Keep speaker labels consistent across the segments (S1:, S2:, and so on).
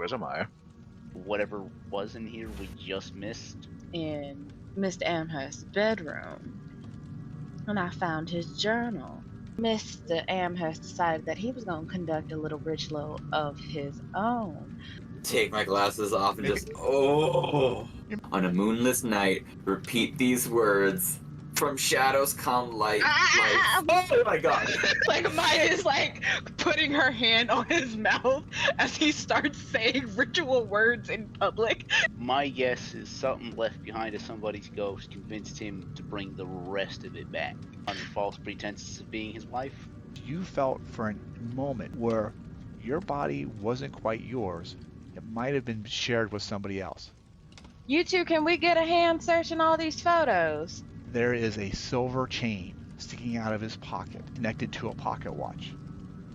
S1: Where's Amaya?
S2: Whatever was in here we just missed.
S3: In Mr. Amherst's bedroom, and I found his journal. Mr. Amherst decided that he was going to conduct a little ritual of his own.
S4: Take my glasses off and just, on a moonless night, repeat these words. From shadows come light. Oh my god.
S3: Like Maya is like putting her hand on his mouth as he starts saying ritual words in public.
S2: My guess is something left behind as somebody's ghost convinced him to bring the rest of it back under false pretenses of being his wife.
S5: You felt for a moment where your body wasn't quite yours. It might have been shared with somebody else.
S3: You two, can we get a hand searching all these photos?
S5: There is a silver chain sticking out of his pocket, connected to a pocket watch.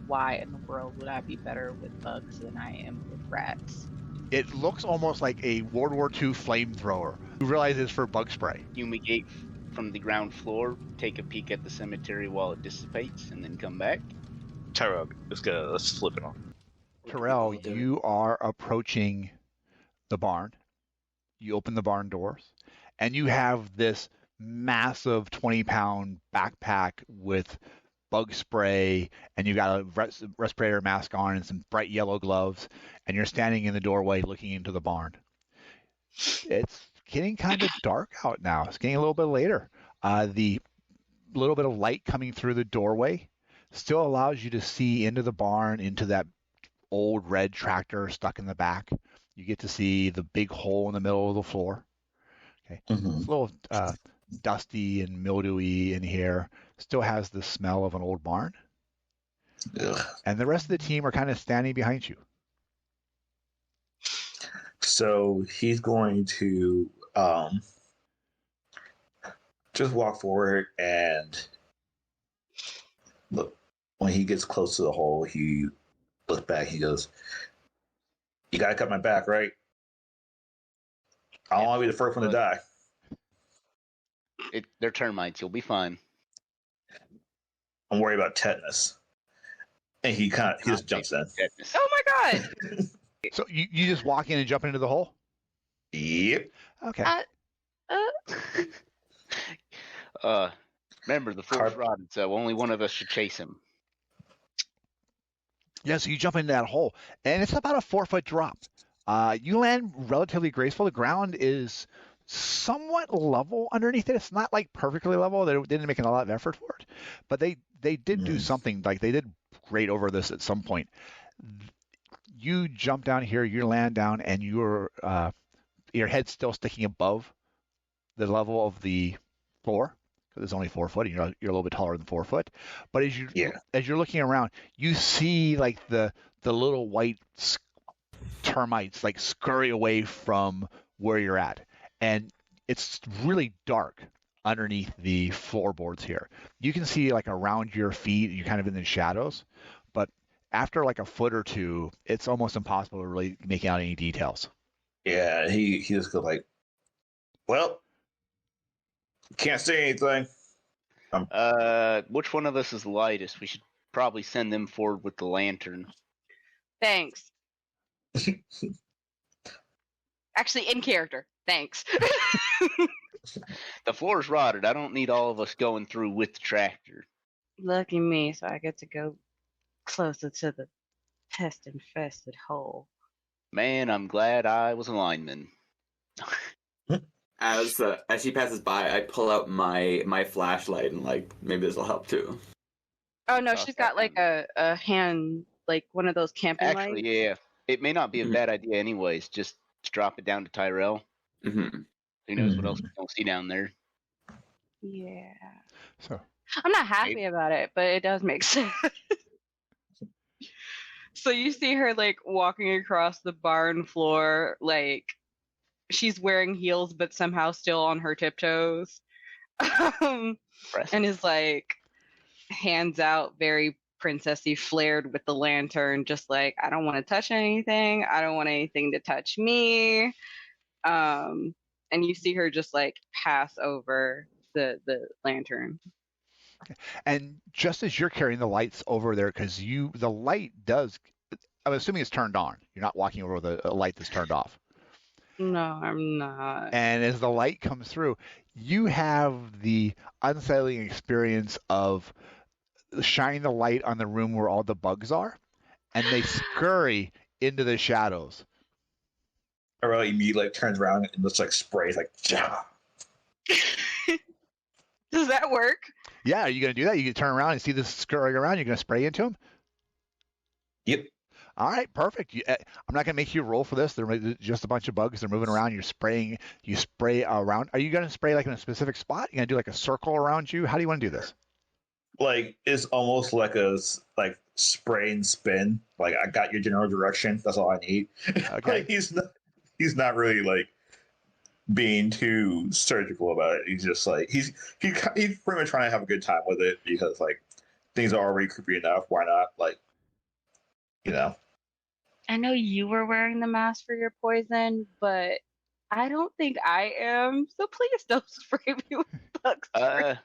S3: Why in the world would I be better with bugs than I am with rats?
S5: It looks almost like a World War II flamethrower. You realize it's for bug spray.
S2: Fumigate from the ground floor, take a peek at the cemetery while it dissipates, and then come back.
S1: Tyrell, let's flip it on.
S5: Tyrell, you are approaching the barn. You open the barn doors, and you have this massive 20-pound backpack with bug spray, and you got a respirator mask on and some bright yellow gloves, and you're standing in the doorway looking into the barn. It's getting kind of dark out now. It's getting a little bit later. The little bit of light coming through the doorway still allows you to see into the barn, into that old red tractor stuck in the back. You get to see the big hole in the middle of the floor. Okay,
S6: Mm-hmm.
S5: It's a little dusty and mildewy in here. Still has the smell of an old barn.
S6: Ugh.
S5: And the rest of the team are kind of standing behind you.
S6: So he's going to just walk forward and look. When he gets close to the hole, he looks back. He goes, "You gotta cut my back, right? I don't want to be the first one to die."
S2: They're termites. You'll be fine.
S6: I'm worried about tetanus. And he just jumps in.
S2: Tetanus.
S3: Oh my god!
S5: So you just walk in and jump into the hole?
S6: Yep.
S5: Okay.
S2: Remember, the floor's rotted, so only one of us should chase him.
S5: Yeah, so you jump into that hole, and it's about a 4-foot drop. You land relatively graceful. The ground is somewhat level underneath it. It's not like perfectly level. They didn't make a lot of effort for it, but they did do something. Like they did great over this at some point. You jump down here, you land down, and your head's still sticking above the level of the floor. Because it's only 4 foot, and you're a little bit taller than 4 foot. But as you're looking around, you see like the little white termites like scurry away from where you're at. And it's really dark underneath the floorboards here. You can see like around your feet, you're kind of in the shadows, but after like a foot or two, it's almost impossible to really make out any details.
S6: Yeah, he just goes like, "Well, can't say anything."
S2: Which one of us is the lightest? We should probably send them forward with the lantern.
S3: Thanks. Actually, in character. Thanks.
S2: The floor's rotted. I don't need all of us going through with the tractor.
S3: Lucky me, so I get to go closer to the pest-infested hole.
S2: Man, I'm glad I was a lineman.
S4: As she passes by, I pull out my flashlight and like maybe this will help too.
S3: Oh no, she's got like a hand, like one of those camping lights.
S2: Actually, yeah. It may not be a bad idea anyways. Just to drop it down to Tyrell.
S4: Mm-hmm.
S2: Who knows what else we don't see down there.
S3: Yeah.
S5: So
S3: I'm not happy about it, but it does make sense. So you see her like walking across the barn floor, like she's wearing heels but somehow still on her tiptoes. And is like hands out, very princessy, flared with the lantern, just like, I don't want to touch anything. I don't want anything to touch me. And you see her just like pass over the lantern.
S5: And just as you're carrying the lights over there, because the light does I'm assuming it's turned on. You're not walking over with a light that's turned off.
S3: No, I'm not.
S5: And as the light comes through, you have the unsettling experience of shining the light on the room where all the bugs are, and they scurry into the shadows.
S6: Tyrell immediately turns around and looks like sprays like. Jah.
S3: Does that work?
S5: Yeah, are you going to do that? You can turn around and see this scurrying around. You're going to spray into him?
S6: Yep.
S5: All right, perfect. I'm not going to make you roll for this. They're just a bunch of bugs. They're moving around. You're spraying. You spray around. Are you going to spray like in a specific spot? You going to do like a circle around you? How do you want to do this?
S6: Like it's almost like a spray and spin. Like I got your general direction. That's all I need.
S5: Okay.
S6: Like he's not really like being too surgical about it. He's just like he's pretty much trying to have a good time with it because like things are already creepy enough. Why not? Like, you know.
S3: I know you were wearing the mask for your poison, but I don't think I am. So please don't spray me with bug spray.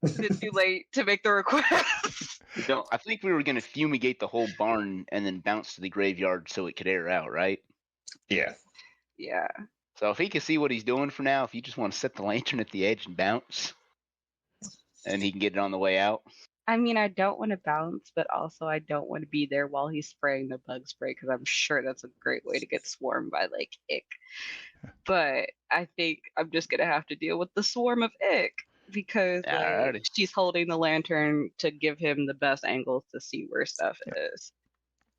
S3: Is it too late to make the request?
S2: I think we were going to fumigate the whole barn and then bounce to the graveyard so it could air out, right?
S6: Yeah.
S3: Yeah.
S2: So if he can see what he's doing for now, if you just want to set the lantern at the edge and bounce, and he can get it on the way out.
S3: I mean, I don't want to bounce, but also I don't want to be there while he's spraying the bug spray because I'm sure that's a great way to get swarmed by like ick. But I think I'm just gonna have to deal with the swarm of ick because she's holding the lantern to give him the best angles to see where stuff is.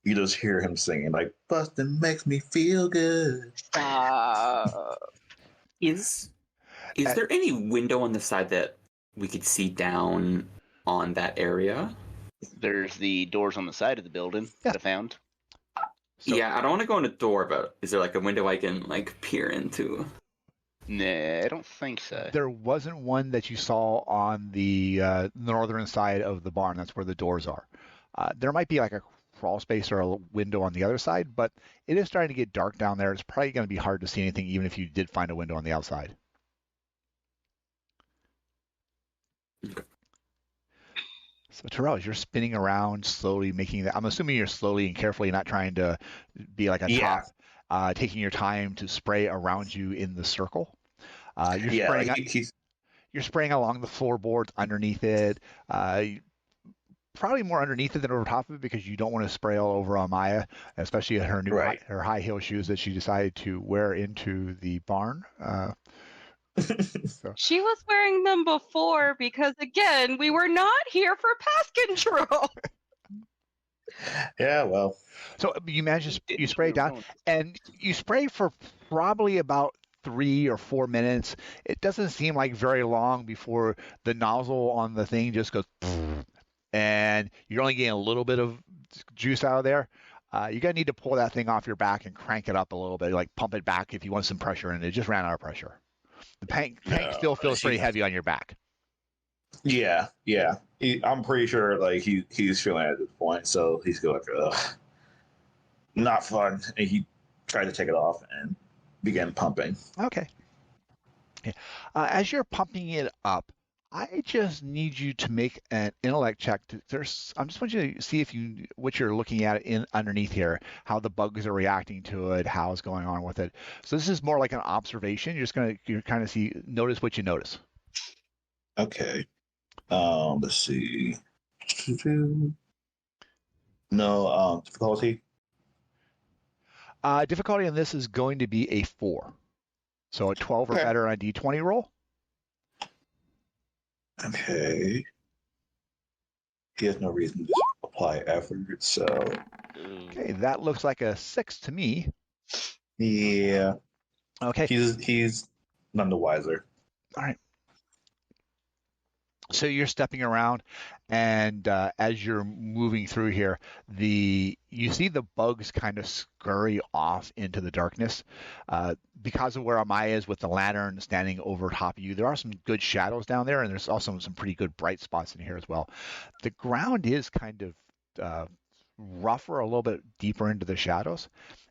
S6: You just hear him singing like "Bustin' makes me feel good."
S4: Is there any window on the side that we could see down on that area?
S2: There's the doors on the side of the building that I found.
S4: So, yeah, I don't want to go in a door, but is there like a window I can like peer into?
S2: Nah, I don't think so.
S5: There wasn't one that you saw on the northern side of the barn. That's where the doors are. There might be like a crawl space or a window on the other side, but it is starting to get dark down there. It's probably going to be hard to see anything, even if you did find a window on the outside.
S4: Okay.
S5: So Tyrell, as you're spinning around slowly, making that, I'm assuming you're slowly and carefully, not trying to be like a top, taking your time to spray around you in the circle. You're spraying along the floorboards underneath it. Probably more underneath it than over top of it because you don't want to spray all over Amaya, especially her new her high heel shoes that she decided to wear into the barn. So.
S3: She was wearing them before because, again, we were not here for pest control.
S6: Yeah, well.
S5: So you manage to you spray down, and you spray for probably about 3 or 4 minutes. It doesn't seem like very long before the nozzle on the thing just goes, and you're only getting a little bit of juice out of there. You're going to need to pull that thing off your back and crank it up a little bit, like pump it back if you want some pressure, and it just ran out of pressure. The tank still feels pretty heavy on your back.
S6: Yeah. I'm pretty sure like he's feeling it at this point, so he's going like, not fun. And he tried to take it off and began pumping.
S5: Okay. Yeah. As you're pumping it up, I just need you to make an intellect check. I just want you to see what you're looking at underneath here, how the bugs are reacting to it, how it's going on with it. So this is more like an observation. You're kind of notice what you notice.
S6: Okay. Let's see. No difficulty.
S5: Difficulty on this is going to be a 4. So a 12 or better on a D20 roll.
S6: Okay. He has no reason to apply effort, so.
S5: Okay, that looks like a 6 to me.
S6: Yeah.
S5: Okay.
S6: He's none the wiser.
S5: All right. So you're stepping around, and as you're moving through here, you see the bugs kind of scurry off into the darkness. Because of where Amaya is with the lantern standing over top of you, there are some good shadows down there, and there's also some pretty good bright spots in here as well. The ground is kind of rougher, a little bit deeper into the shadows,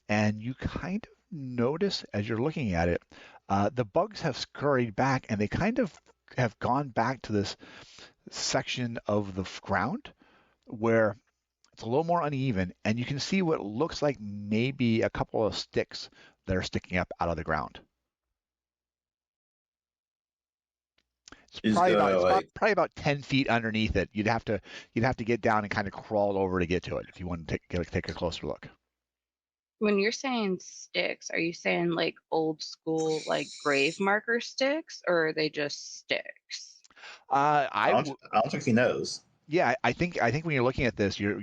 S5: and you kind of notice as you're looking at it, the bugs have scurried back, and they kind of have gone back to this section of the ground where It's a little more uneven, and you can see what looks like maybe a couple of sticks that are sticking up out of the ground. It's probably about 10 feet underneath it. You'd have to get down and kind of crawl over to get to it if you want to take a closer look.
S3: When you're saying sticks, are you saying like old school like grave marker sticks, or are they just sticks?
S6: I don't think he knows.
S5: Yeah, I think when you're looking at this, you're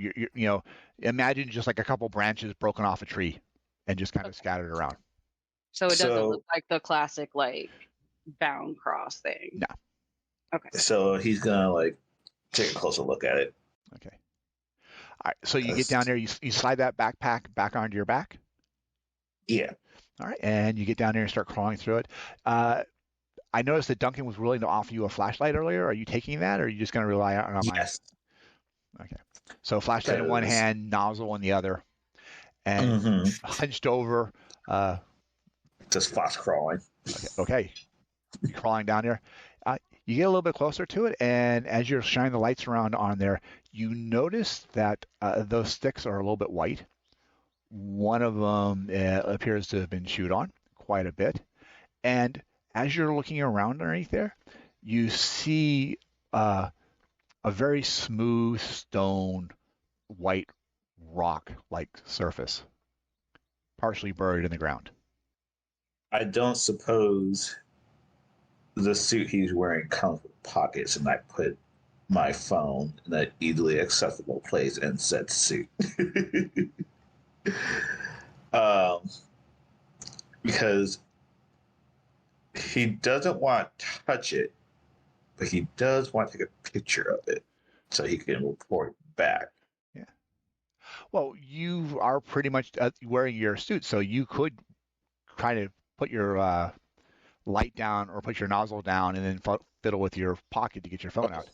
S5: imagine just like a couple branches broken off a tree and just kind of scattered around.
S3: So it doesn't look like the classic like bound cross thing.
S5: No.
S3: Okay.
S6: So he's gonna like take a closer look at it.
S5: Okay. All right. So you get down there, you slide that backpack back onto your back.
S6: Yeah.
S5: All right, and you get down there and start crawling through it. I noticed that Duncan was willing to offer you a flashlight earlier. Are you taking that, or are you just going to rely on mine?
S6: Yes.
S5: Okay. So flashlight in one hand, nozzle in the other, and hunched over.
S6: Just fast crawling.
S5: Okay. You're crawling down there. You get a little bit closer to it, and as you're shining the lights around on there, you notice that those sticks are a little bit white. One of them appears to have been chewed on quite a bit, and as you're looking around underneath there, you see a very smooth stone, white rock-like surface, partially buried in the ground.
S6: I don't suppose the suit he's wearing comes with pockets, and I put my phone in an easily accessible place in said suit. Because he doesn't want to touch it, but he does want to take a picture of it so he can report back.
S5: Yeah. Well, you are pretty much wearing your suit, so you could kind of put your light down or put your nozzle down and then fiddle with your pocket to get your phone out.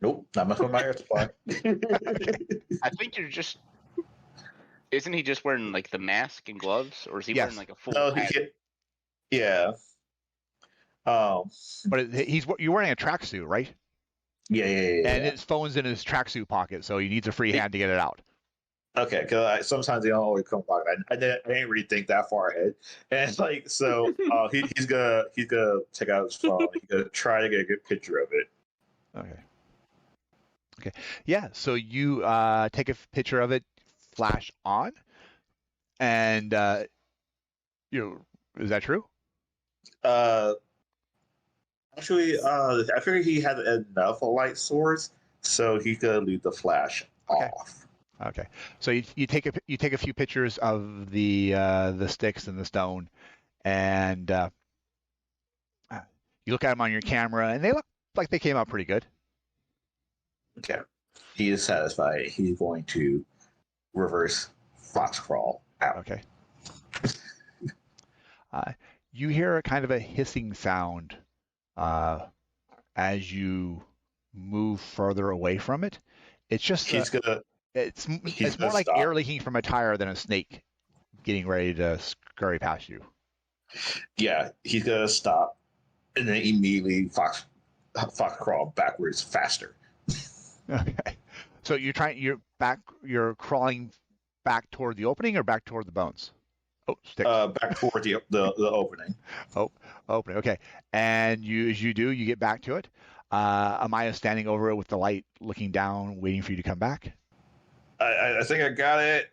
S6: Nope, not much of my air supply.
S2: I think you're just... Isn't he just wearing like the mask and gloves, or is he wearing like a full?
S6: No, yeah.
S5: But you're wearing a tracksuit, right?
S6: Yeah.
S5: And his phone's in his tracksuit pocket, so he needs a free hand to get it out.
S6: Okay, because sometimes they don't always come back. I didn't really think that far ahead, and like so, he's gonna take out his phone. He's gonna try to get a good picture of it.
S5: Okay. Yeah. So you take a picture of it, flash on, and is that true?
S6: Actually, I figured he had enough light source, so he could leave the flash off.
S5: Okay. So you take a few pictures of the sticks and the stone, and you look at them on your camera, and they look like they came out pretty good.
S6: Okay. He is satisfied. He's going to reverse fox crawl out.
S5: Okay. You hear a kind of a hissing sound as you move further away from it. It's just it's more like air leaking from a tire than a snake getting ready to scurry past you.
S6: Yeah, he's gonna stop and then immediately fox crawl backwards faster.
S5: Okay. So you're crawling back toward the opening or back toward the bones? Oh, sticks.
S6: Back toward the opening.
S5: Oh, opening. Okay. And as you do, you get back to it. Amaya's standing over it with the light, looking down, waiting for you to come back.
S6: I think I got it.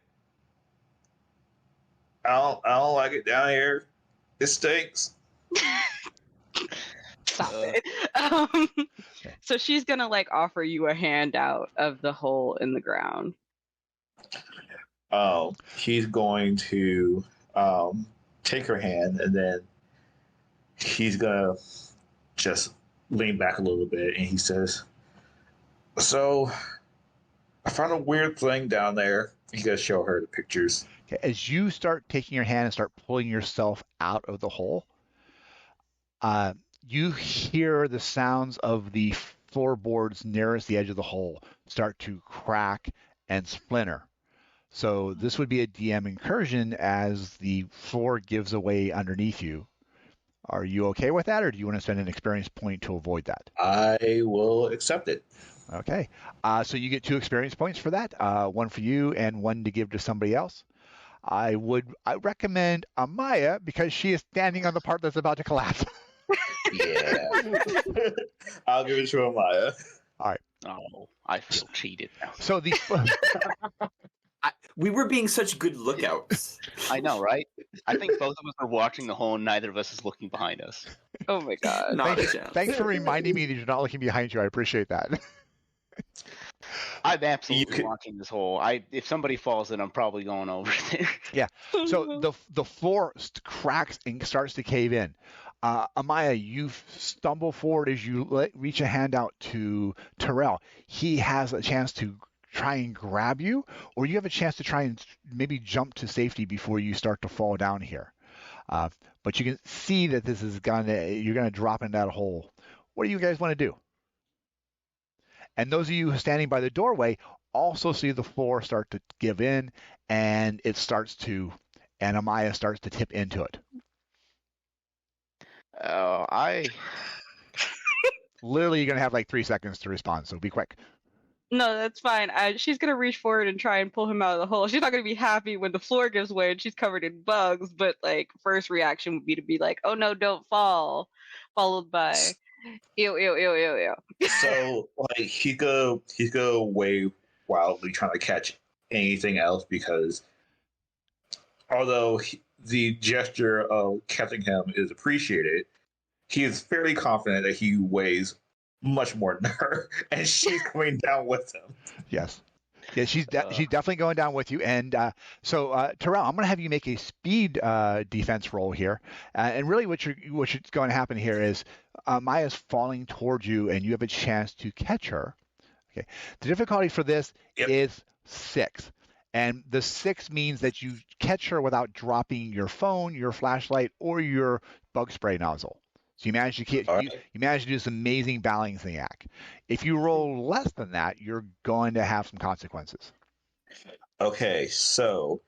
S6: I don't like it down here. It stinks.
S3: Stop it. So she's gonna like offer you a handout of the hole in the ground.
S6: He's going to take her hand, and then he's gonna just lean back a little bit, and he says, "So, I found a weird thing down there." He's gonna show her the pictures.
S5: Okay. As you start taking your hand and start pulling yourself out of the hole, you hear the sounds of the floorboards nearest the edge of the hole start to crack and splinter. So this would be a DM incursion as the floor gives away underneath you. Are you okay with that, or do you want to spend an experience point to avoid that?
S6: I will accept it.
S5: Okay. So you get 2 experience points for that. One for you and one to give to somebody else. I recommend Amaya because she is standing on the part that's about to collapse.
S6: Yeah. I'll give it to Amaya.
S5: All right.
S2: Oh, I feel cheated now.
S5: So the
S4: we were being such good lookouts.
S2: I know, right? I think both of us are watching the hole and neither of us is looking behind us.
S3: Oh my god.
S4: Not a chance.
S5: Thanks for reminding me that you're not looking behind you. I appreciate that.
S2: I'm absolutely watching this hole. If somebody falls in, I'm probably going over there.
S5: Yeah. So the floor cracks and starts to cave in. Amaya, you stumble forward as you reach a hand out to Tyrell. He has a chance to try and grab you, or you have a chance to try and maybe jump to safety before you start to fall down here. But you can see that you're gonna drop into that hole. What do you guys want to do? And those of you standing by the doorway also see the floor start to give in, and Amaya starts to tip into it. Literally, you're gonna have like 3 seconds to respond, so be quick.
S3: No, that's fine. She's gonna reach forward and try and pull him out of the hole. She's not gonna be happy when the floor gives way and she's covered in bugs, but like first reaction would be to be like, "Oh no, don't fall," followed by, "Ew, ew, ew, ew, ew."
S6: So like he's go away wildly trying to catch anything else because although the gesture of catching him is appreciated, he is fairly confident that he weighs much more than her, and she's coming down with him. Yes. Yeah, she's definitely going down with you. And so, Tyrell, I'm going to have you make a speed defense roll here. And really what's going to happen here is Maya's falling towards you, and you have a chance to catch her. Okay. The difficulty for this is 6. And the 6 means that you catch her without dropping your phone, your flashlight, or your bug spray nozzle. So you manage to do this amazing balancing act. If you roll less than that, you're going to have some consequences. Okay, so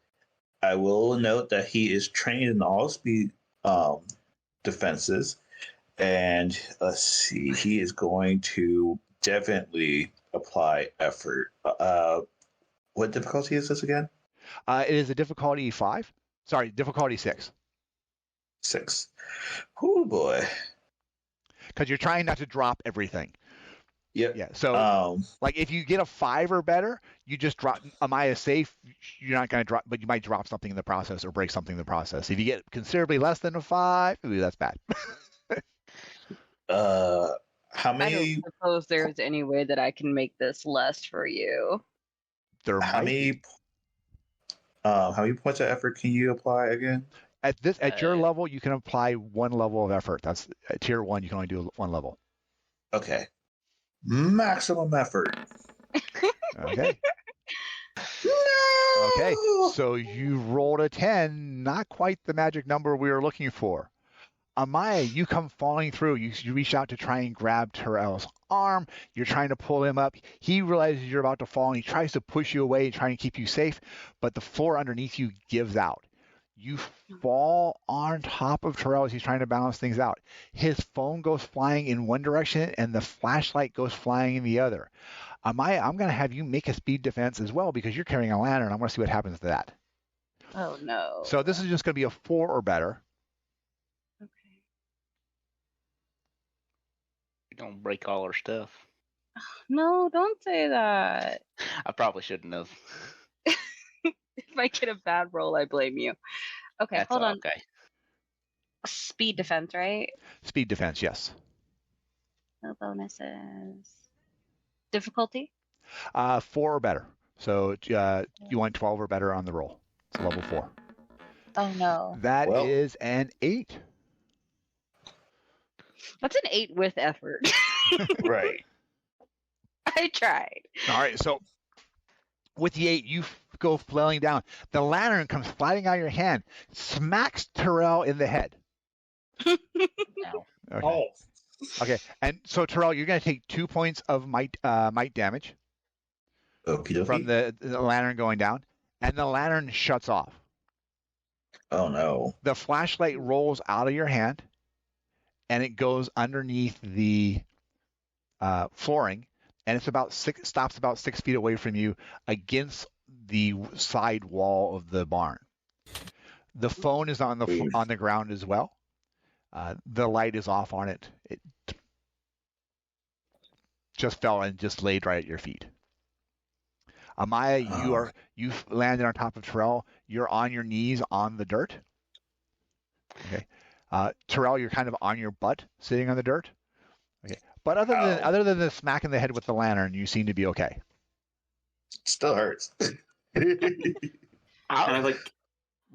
S6: I will note that he is trained in all speed defenses, and let's see, he is going to definitely apply effort. What difficulty is this again?
S5: It is a difficulty 5. Sorry, difficulty 6.
S6: 6. Oh boy.
S5: Because you're trying not to drop everything.
S6: Yep.
S5: Yeah. So, like, if you get a 5 or better, you just drop. Amaya safe. You're not going to drop, but you might drop something in the process or break something in the process. If you get considerably less than a 5, ooh, that's bad.
S6: How many?
S3: I don't suppose there's any way that I can make this less for you.
S6: How many points of effort can you apply again?
S5: At your level, you can apply 1 level of effort. That's at tier 1. You can only do 1 level.
S6: Okay. Maximum effort.
S5: Okay.
S6: No!
S5: Okay. So you rolled a 10, not quite the magic number we were looking for. Amaya, you come falling through. You reach out to try and grab Tyrell's arm. You're trying to pull him up. He realizes you're about to fall, and he tries to push you away and try and keep you safe, but the floor underneath you gives out. You fall on top of Tyrell as he's trying to balance things out. His phone goes flying in one direction, and the flashlight goes flying in the other. Amaya, I'm going to have you make a speed defense as well because you're carrying a lantern. I want to see what happens to that.
S3: Oh, no.
S5: So this is just going to be a 4 or better.
S3: Okay.
S2: Don't break all our stuff.
S3: No, don't say that.
S2: I probably shouldn't have.
S3: If I get a bad roll, I blame you. Okay,
S2: That's
S3: hold on.
S2: Okay.
S3: Speed defense, right?
S5: Speed defense, yes.
S3: No bonuses. Difficulty?
S5: 4 or better. So you want 12 or better on the roll. It's level 4.
S3: Oh, no.
S5: That is an 8.
S3: That's an 8 with effort.
S6: Right.
S3: I tried.
S5: All right, so with the 8, you go flailing down. The lantern comes sliding out of your hand, smacks Tyrell in the head.
S2: No.
S5: Okay.
S6: Oh.
S5: Okay, and so Tyrell, you're going to take 2 points of might damage from the lantern going down, and the lantern shuts off.
S6: Oh no.
S5: The flashlight rolls out of your hand, and it goes underneath the flooring. and it's stops about 6 feet away from you against the side wall of the barn. The phone is on the ground as well. The light is off on it. It just fell and just laid right at your feet. Amaya, you've landed on top of Tyrell. You're on your knees on the dirt. Okay. Tyrell, you're kind of on your butt, sitting on the dirt. Okay. But other than the smack in the head with the lantern, you seem to be okay.
S6: Still hurts.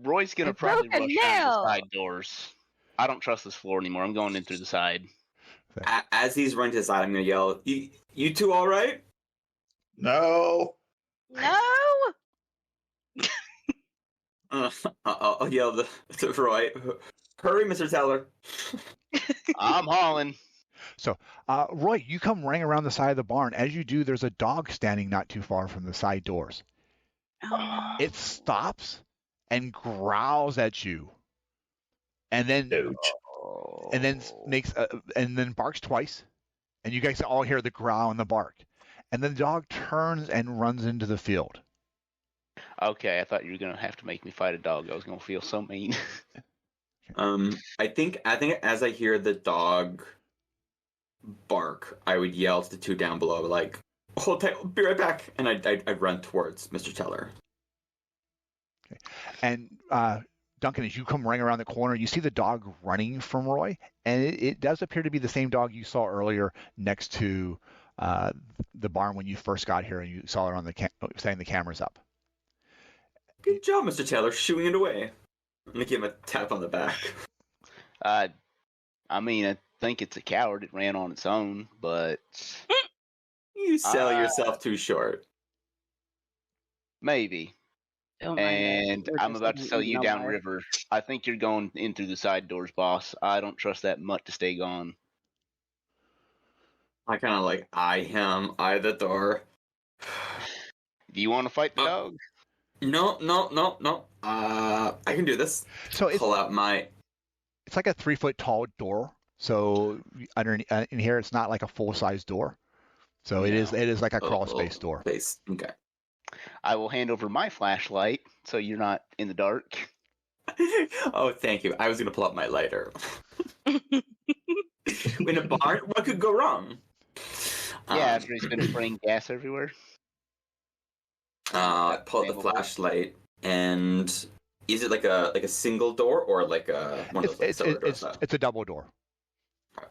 S2: Roy's gonna probably rush down the side doors. I don't trust this floor anymore. I'm going in through the side.
S4: As he's running to the side, I'm gonna yell, "You two all right?"
S6: No.
S3: No.
S4: I'll yell to Roy, "Hurry, Mr. Teller."
S2: I'm hauling.
S5: So, Roy, you come running around the side of the barn. As you do, there's a dog standing not too far from the side doors. It stops and growls at you, and then barks twice, and you guys all hear the growl and the bark, and then the dog turns and runs into the field.
S2: Okay, I thought you were gonna have to make me fight a dog. I was gonna feel so mean.
S4: I think as I hear the dog bark, I would yell to the two down below, like, "Hold tight, I'll be right back," and I'd run towards Mr. Teller.
S5: Okay. And Duncan, as you come running around the corner, you see the dog running from Roy, and it does appear to be the same dog you saw earlier next to the barn when you first got here, and you saw it on setting the cameras up.
S4: Good job, Mr. Taylor, shooing it away. I'm gonna give him a tap on the back.
S2: I think it's a coward. It ran on its own, but
S4: you sell yourself too short.
S2: Maybe. And I'm about to sell you downriver. I think you're going in through the side doors, boss. I don't trust that mutt to stay gone.
S4: I kind of eye him, eye the door.
S2: Do you want to fight the dog?
S4: No. I can do this.
S5: So
S4: pull out my.
S5: It's like a 3-foot tall door. So underneath in here, it's not like a full size door. So it is like a crawl space door.
S4: Okay.
S2: I will hand over my flashlight so you're not in the dark.
S4: Oh, thank you. I was gonna pull out my lighter. In a barn, what could go wrong?
S2: Yeah, after he's been spraying gas everywhere.
S4: I pull out the flashlight, and is it like a single door or like a one of those doors?
S5: It's a double door,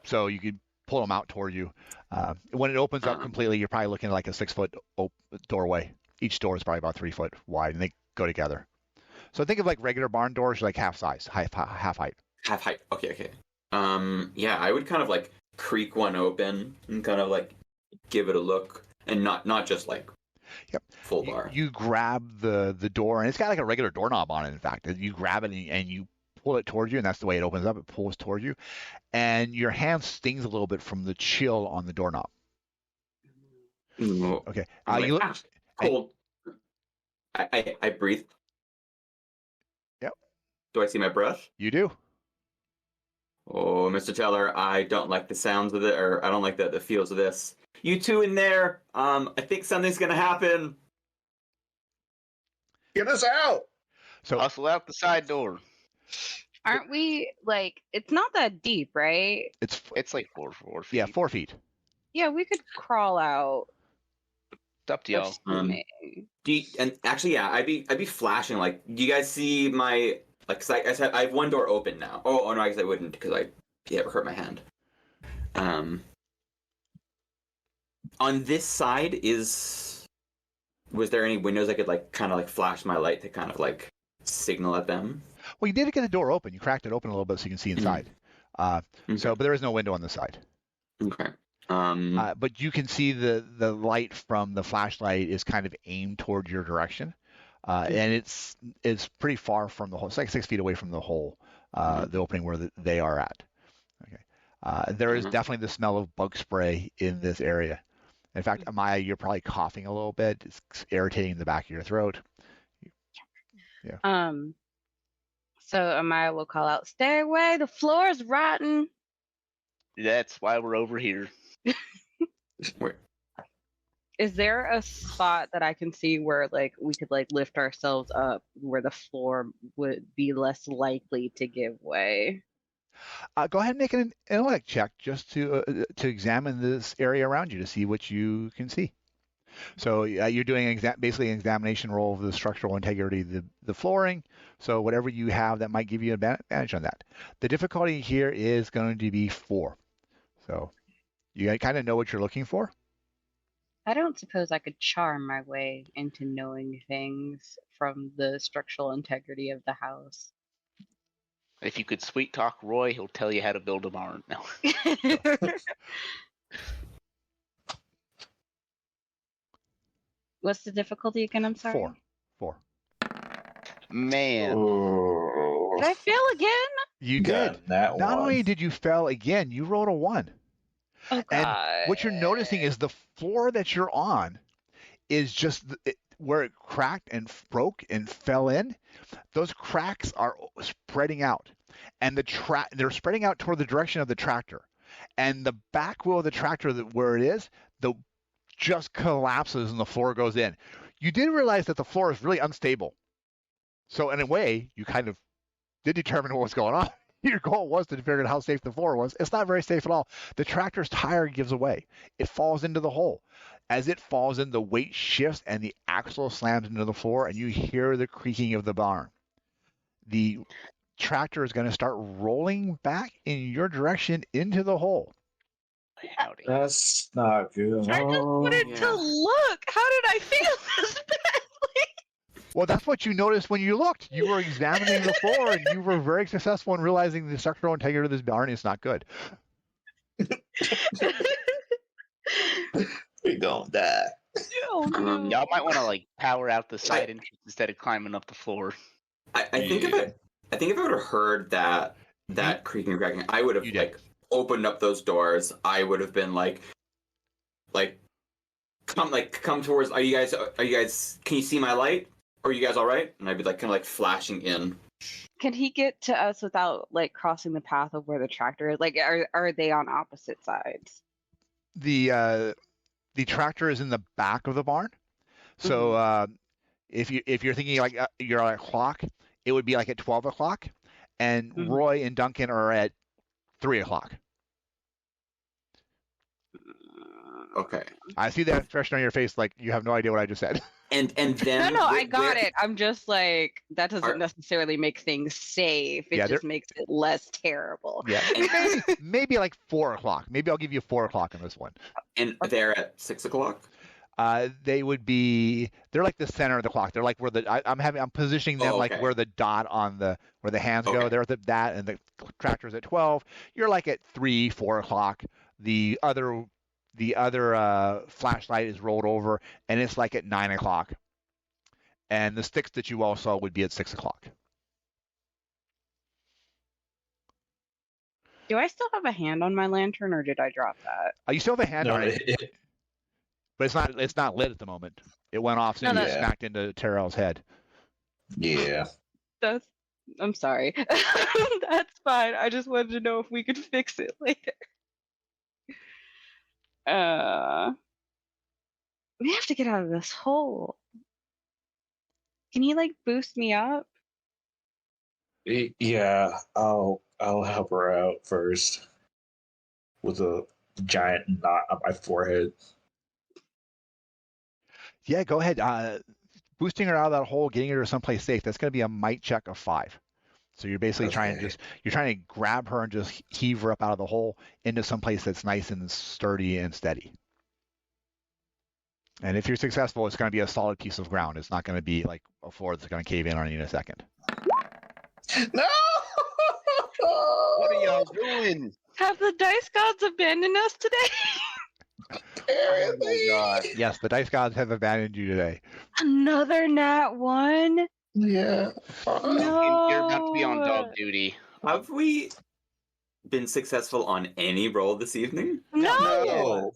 S5: so you could pull them out toward you. When it opens up completely, you're probably looking at like a 6-foot doorway. Each door is probably about 3 foot wide, and they go together. So think of like regular barn doors, like half size, half height.
S4: Half height. Okay. Yeah, I would kind of creak one open and kind of give it a look, and not just full bar.
S5: You grab the door, and it's got like a regular doorknob on it. In fact, you grab it and you pull it towards you, and that's the way it opens up. It pulls towards you, and your hand stings a little bit from the chill on the doorknob. Okay. You look.
S4: Cold. I breathe.
S5: Yep.
S4: Do I see my breath?
S5: You do.
S4: Oh, Mr. Teller, I don't like the sounds of it, or I don't like the feels of this. You two in there, I think something's gonna happen.
S6: Get us out!
S2: So hustle out the side door.
S3: Aren't we it's not that deep, right?
S5: It's
S2: like 4 feet.
S5: Yeah, 4 feet.
S3: Yeah, we could crawl out.
S2: It's up to y'all.
S4: And actually, yeah, I'd be flashing. Do you guys see my cause I said I have one door open now. Oh no, I guess I wouldn't because I hurt my hand. On this side was there any windows I could kind of flash my light to kind of signal at them?
S5: Well, you did get the door open. You cracked it open a little bit so you can see inside.
S4: Okay.
S5: But there is no window on the side.
S4: Okay.
S5: But you can see the light from the flashlight is kind of aimed toward your direction, and it's pretty far from the hole. It's like 6 feet away from the hole, the opening where they are at. Okay. There is definitely the smell of bug spray in this area. In fact, Amaya, you're probably coughing a little bit. It's irritating the back of your throat. Yeah.
S3: So Amaya will call out, "Stay away! The floor is rotten."
S2: That's why we're over here.
S3: Is there a spot that I can see where like we could like lift ourselves up where the floor would be less likely to give way?
S5: Go ahead and make an intellect check just to examine this area around you to see what you can see. So you're doing basically an examination roll of the structural integrity of the flooring. So whatever you have that might give you an advantage on that. The difficulty here is going to be 4. So you kind of know what you're looking for.
S3: I don't suppose I could charm my way into knowing things from the structural integrity of the house.
S2: If you could sweet talk Roy, he'll tell you how to build a barn. No.
S3: What's the difficulty again? I'm sorry.
S5: 4.
S2: Man.
S3: Did I fail again?
S5: You did.
S6: That
S5: Not
S6: one.
S5: only did you fail again, you rolled a 1.
S3: Oh, God.
S5: And what you're noticing is the floor that you're on is just where it cracked and broke and fell in. Those cracks are spreading out, and they're spreading out toward the direction of the tractor. And the back wheel of the tractor, where it is, just collapses and the floor goes in. You did realize that the floor is really unstable. So in a way, you kind of did determine what was going on. Your goal was to figure out how safe the floor was. It's not very safe at all. The tractor's tire gives away. It falls into the hole. As it falls in, the weight shifts and the axle slams into the floor, and you hear the creaking of the barn. The tractor is going to start rolling back in your direction into the hole.
S2: Howdy.
S6: That's not good.
S3: I just wanted to look. How did I fail this badly?
S5: Well, that's what you noticed when you looked. You were examining the floor, and you were very successful in realizing the structural integrity of this barn is not good.
S6: We gonna die.
S3: Oh, no.
S2: Y'all might want to like power out the side entrance instead of climbing up the floor.
S4: I think if I would have heard that creaking and cracking, I would have opened up those doors. I would have been come towards. Are you guys? Can you see my light? Are you guys all right? And I'd be kind of flashing in.
S3: Can he get to us without crossing the path of where the tractor is? Are they on opposite sides?
S5: The tractor is in the back of the barn. So if you're thinking you're at a clock, it would be at 12 o'clock, and Roy and Duncan are at 3 o'clock.
S4: Okay.
S5: I see that expression on your face, you have no idea what I just said.
S4: And then
S3: No, I got it. I'm just that doesn't necessarily make things safe. It just makes it less terrible.
S5: Yeah, maybe 4 o'clock. Maybe I'll give you 4 o'clock on this one.
S4: And they're at 6 o'clock.
S5: They're the center of the clock. They're where I'm positioning them where the dot on where the hands go. They're at that, and the tractor's at 12. You're at 3, 4 o'clock. The other flashlight is rolled over, and it's at 9 o'clock. And the sticks that you all saw would be at 6 o'clock.
S3: Do I still have a hand on my lantern, or did I drop that?
S5: You still have a hand on it, but it's not lit at the moment. It went off and smacked into Tyrell's head.
S6: Yeah.
S3: I'm sorry. That's fine. I just wanted to know if we could fix it later. We have to get out of this hole. Can you boost me up?
S6: Yeah, I'll help her out first with a giant knot on my forehead.
S5: Yeah, go ahead. Boosting her out of that hole, getting her to someplace safe. That's going to be a might check of 5. So you're basically trying to grab her and just heave her up out of the hole into someplace that's nice and sturdy and steady. And if you're successful, it's going to be a solid piece of ground. It's not going to be a floor that's going to cave in on you in a second.
S6: No!
S2: What are y'all doing?
S3: Have the dice gods abandoned us today?
S6: Apparently.
S2: Oh my God.
S5: Yes, the dice gods have abandoned you today.
S3: Another nat 1?
S6: Yeah.
S3: No.
S2: You're about to be on dog duty.
S4: Have we been successful on any roll this evening?
S3: No.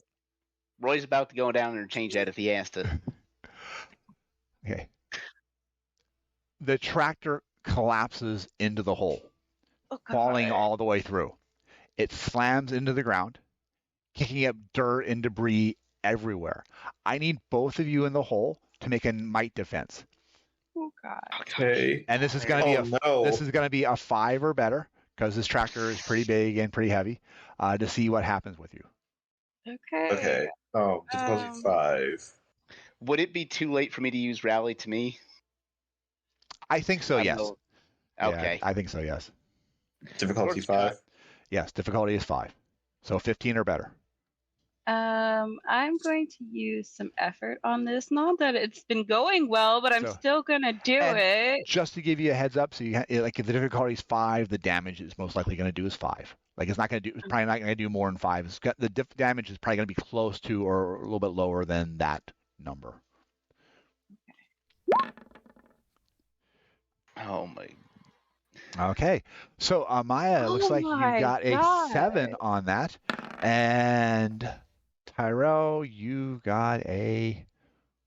S2: Roy's about to go down there and change that if he has to.
S5: Okay. The tractor collapses into the hole, falling all the way through. It slams into the ground, kicking up dirt and debris everywhere. I need both of you in the hole to make a might defense.
S3: Oh God.
S6: Okay.
S5: And this is going to be this
S6: no.
S5: is going to be a 5 or better because this tractor is pretty big and pretty heavy to see what happens with you.
S3: Okay.
S6: Okay. Difficulty 5.
S2: Would it be too late for me to use rally to me?
S5: I think so, yes.
S2: Okay.
S5: Yeah, I think so, yes.
S6: Difficulty 5.
S5: Yes, difficulty is 5. So 15 or better.
S3: I'm going to use some effort on this. Not that it's been going well, but I'm still gonna do it.
S5: Just to give you a heads up, so like if the difficulty is 5, the damage is most likely going to do is 5. Like it's probably not going to do more than 5. The damage is probably going to be close to or a little bit lower than that number.
S2: Oh my.
S5: Okay, so Maya, it looks like you got a 7 on that, and Tyrell, you got a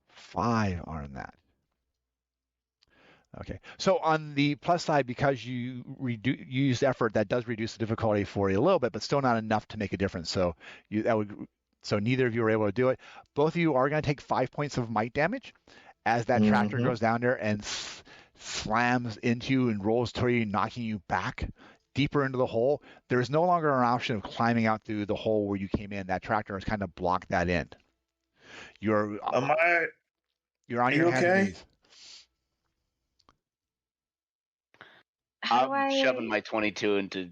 S5: 5 on that. Okay, so on the plus side, because you used effort, that does reduce the difficulty for you a little bit, but still not enough to make a difference. So neither of you were able to do it. Both of you are going to take 5 points of might damage as that tractor goes down there and slams into you and rolls toward you, knocking you back deeper into the hole. There is no longer an option of climbing out through the hole where you came in. That tractor has kind of blocked that end. You're on your hands and knees.
S2: I'm shoving my 22 into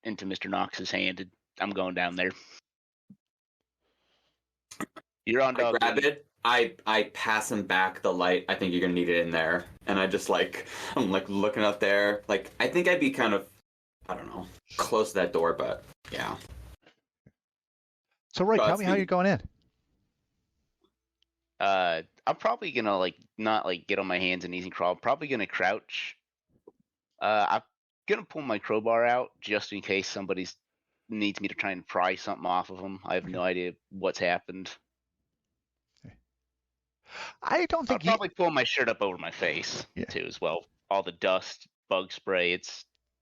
S2: Mr. Knox's hand. I'm going down there. You're on dog.
S4: I grab it. I pass him back the light. I think you're gonna need it in there. And I'm looking up there. Like I think I'd be kind of, I don't know, close to that door, but yeah.
S5: So Roy, tell me how you're going in.
S2: I'm probably gonna not get on my hands and knees and crawl. I'm probably gonna crouch. I'm gonna pull my crowbar out just in case somebody needs me to try and pry something off of them. I have no idea what's happened.
S5: I don't think
S2: I'll probably pull my shirt up over my face too, as well. All the dust, bug spray.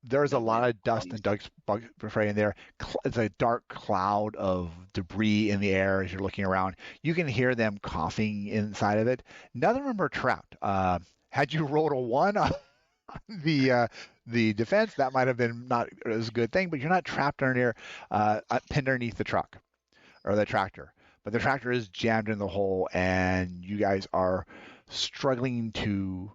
S5: There's a lot of dust and bug spray in there. It's a dark cloud of debris in the air as you're looking around. You can hear them coughing inside of it. None of them are trapped. Had you rolled a 1 on the defense, that might have been not as a good thing, but you're not trapped pinned underneath the truck or the tractor. But the tractor is jammed in the hole, and you guys are struggling to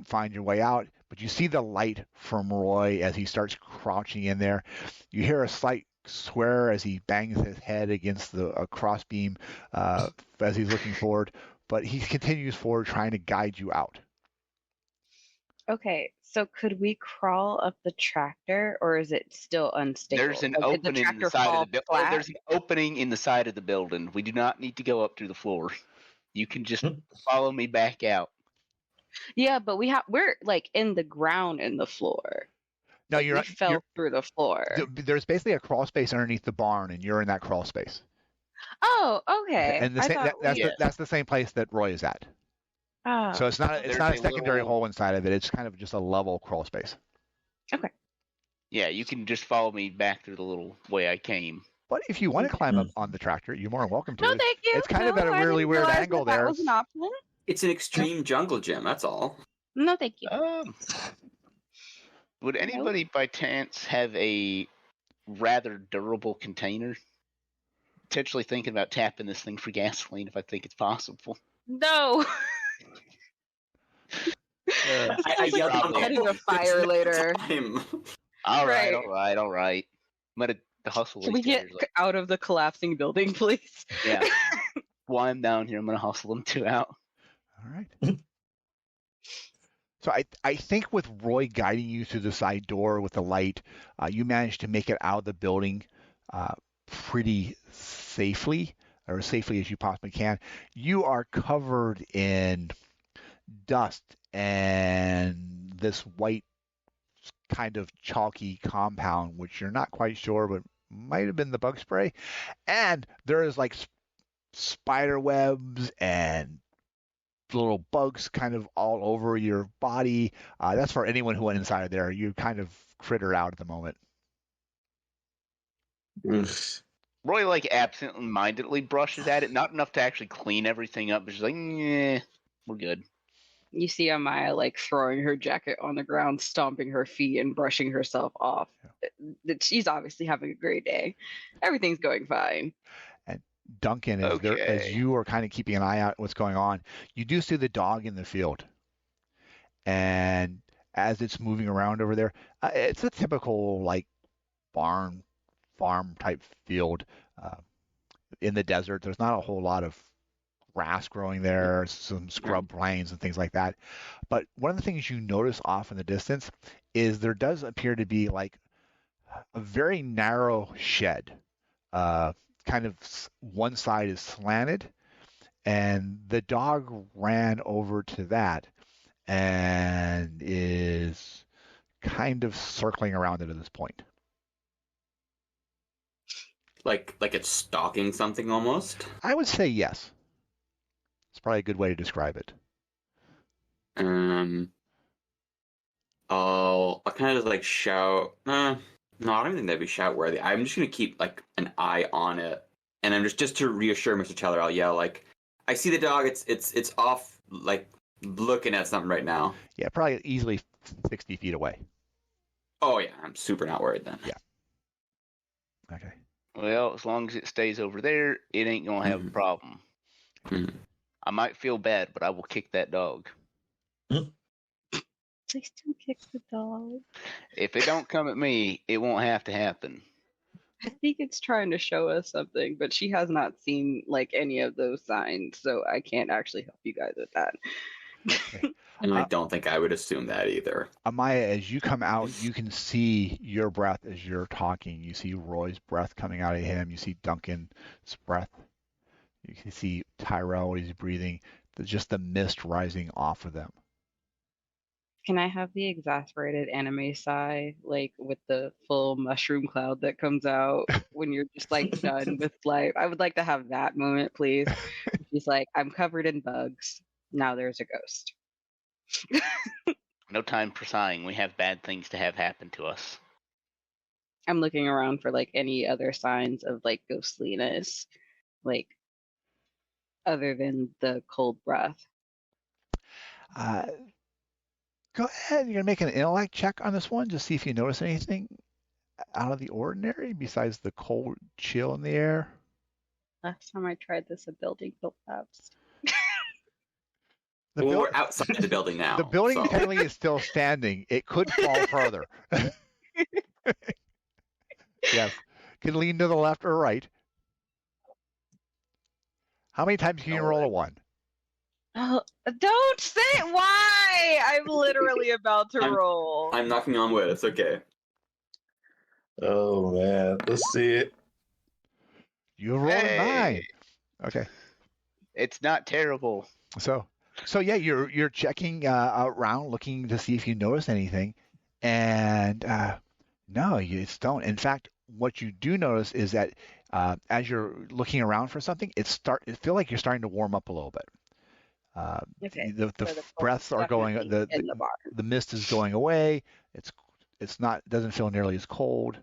S5: find your way out. But you see the light from Roy as he starts crouching in there. You hear a slight swear as he bangs his head against a crossbeam as he's looking forward. But he continues forward, trying to guide you out.
S3: Okay, so could we crawl up the tractor, or is it still unstable?
S2: There's an opening in the side of the building. There's an opening in the side of the building. We do not need to go up through the floor. You can just follow me back out.
S3: Yeah, but we're in the ground in the floor.
S5: No,
S3: we fell through the floor.
S5: There's basically a crawl space underneath the barn, and you're in that crawl space.
S3: Oh, okay.
S5: And that's the same place that Roy is at.
S3: Oh.
S5: So it's not a secondary hole inside of it. It's kind of just a level crawl space.
S3: Okay.
S2: Yeah, you can just follow me back through the little way I came.
S5: But if you want to climb up on the tractor, you're more than welcome to.
S3: No, thank you.
S5: It's kind of at a really weird angle there.
S3: That was an option.
S4: It's an extreme jungle gym. That's all.
S3: No, thank you.
S2: Would anybody by chance have a rather durable container? Potentially thinking about tapping this thing for gasoline if I think it's possible.
S3: No.
S4: I yelled out
S3: setting a fire later.
S2: All right. I'm gonna hustle.
S3: Can we get out of the collapsing building, please?
S2: Yeah. While I'm down here, I'm gonna hustle them 2 out.
S5: All right. So I think with Roy guiding you through the side door with the light, you managed to make it out of the building pretty safely, or as safely as you possibly can. You are covered in dust and this white kind of chalky compound, which you're not quite sure, but might have been the bug spray. And there is spider webs and little bugs kind of all over your body. That's for anyone who went inside of there. You kind of crittered out at the moment.
S2: Would Roy like absently-mindedly brushes at it, not enough to actually clean everything up, but she's like, yeah, we're good.
S3: You see Amaya like throwing her jacket on the ground, stomping her feet, and brushing herself off. She's obviously having a great day. Everything's going fine.
S5: And Duncan, is there, as you are kind of keeping an eye out what's going on, you do see the dog in the field. And as it's moving around over there, it's a typical like barn farm type field in the desert. There's not a whole lot of grass growing there, some scrub plains and things like that. But one of the things you notice off in the distance is there does appear to be like a very narrow shed. Kind of one side is slanted, and the dog ran over to that and is kind of circling around it at this point.
S4: Like it's stalking something almost?
S5: I would say yes. It's probably a good way to describe it.
S4: I'll kind of just like shout. No, I don't think that'd be shout worthy. I'm just gonna keep like an eye on it, and I'm just to reassure Mr. Teller, I'll yell like, "I see the dog. It's off, like looking at something right now."
S5: Yeah, probably easily 60 feet away.
S4: Oh yeah, I'm super not worried then.
S5: Yeah. Okay.
S2: Well, as long as it stays over there, it ain't gonna have a problem.
S4: Mm-hmm.
S2: I might feel bad, but I will kick that dog.
S3: Please don't kick the dog.
S2: If it don't come at me, it won't have to happen.
S3: I think it's trying to show us something, but she has not seen like any of those signs, so I can't actually help you guys with that.
S5: Okay.
S4: And I don't think I would assume that either.
S5: Amaya, as you come out, you can see your breath as you're talking. You see Roy's breath coming out of him. You see Duncan's breath. You can see Tyrell when he's breathing. Just the mist rising off of them.
S3: Can I have the exasperated anime sigh, like with the full mushroom cloud that comes out when you're just like done with life? I would like to have that moment, please. She's like, I'm covered in bugs. Now there's a ghost.
S2: No time for sighing. We have bad things to have happen to us.
S3: I'm looking around for like any other signs of like ghostliness, like other than the cold breath.
S5: Go ahead. You're going to make an intellect check on this one. Just see if you notice anything out of the ordinary besides the cold chill in the air.
S3: Last time I tried this, a building collapsed.
S4: We're outside the building now.
S5: The building
S4: so.
S5: technically is still standing. It could fall further. Yes. Can lean to the left or right. How many times can you roll a 1?
S3: Oh, don't say why! I'm literally about to roll.
S4: I'm knocking on wood. It's okay.
S6: Oh man, let's see it.
S5: You rolled a 9. Okay.
S2: It's not terrible.
S5: So yeah, you're checking around, looking to see if you notice anything, and no, you don't. In fact, what you do notice is that as you're looking around for something, it feel like you're starting to warm up a little bit.
S3: Okay.
S5: The breaths are going. The mist is going away. It's not. Doesn't feel nearly as cold.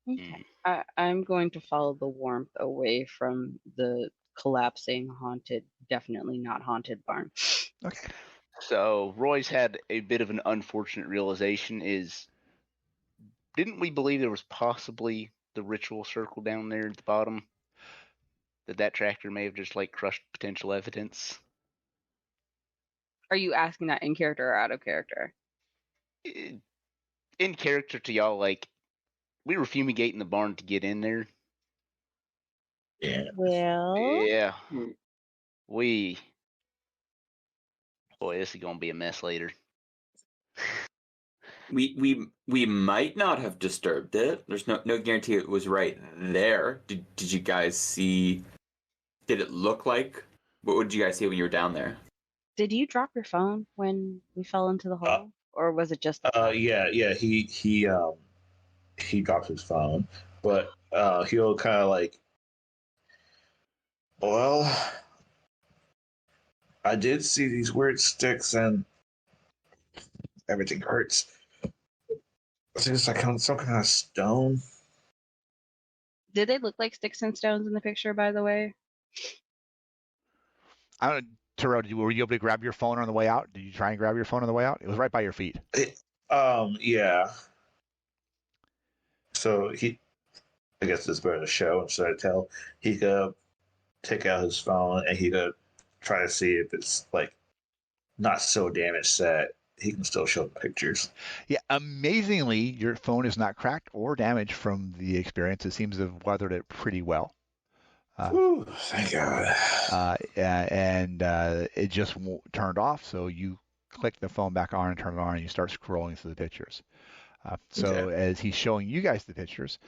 S3: Okay. I'm going to follow the warmth away from the collapsing, haunted, definitely not haunted barn.
S5: Okay.
S2: So Roy's had a bit of an unfortunate realization is, didn't we believe there was possibly the ritual circle down there at the bottom? That tractor may have just like crushed potential evidence.
S3: Are you asking that in character or out of character?
S2: In character to y'all, like, we were fumigating the barn to get in there.
S6: Yeah.
S3: Well.
S2: Yeah. Boy, this is gonna be a mess later.
S4: We might not have disturbed it. There's no guarantee it was right there. Did you guys see? Did it look like? What would you guys see when you were down there?
S3: Did you drop your phone when we fell into the hole, or was it just?
S6: Yeah. He dropped his phone, but he'll kind of like, well, I did see these weird sticks and everything hurts. It's just like some kind of stone.
S3: Did they look like sticks and stones in the picture, by the way?
S5: I don't. Tyrell, were you able to grab your phone on the way out? Did you try and grab your phone on the way out? It was right by your feet.
S6: Yeah. So I guess it's better to show instead of tell. He could take out his phone and he could try to see if it's like not so damaged that he can still show the pictures.
S5: Yeah, amazingly, your phone is not cracked or damaged from the experience. It seems to have weathered it pretty well.
S6: Ooh, thank God.
S5: And it just turned off, so you click the phone back on and turn it on, and you start scrolling through the pictures. Okay. As he's showing you guys the pictures,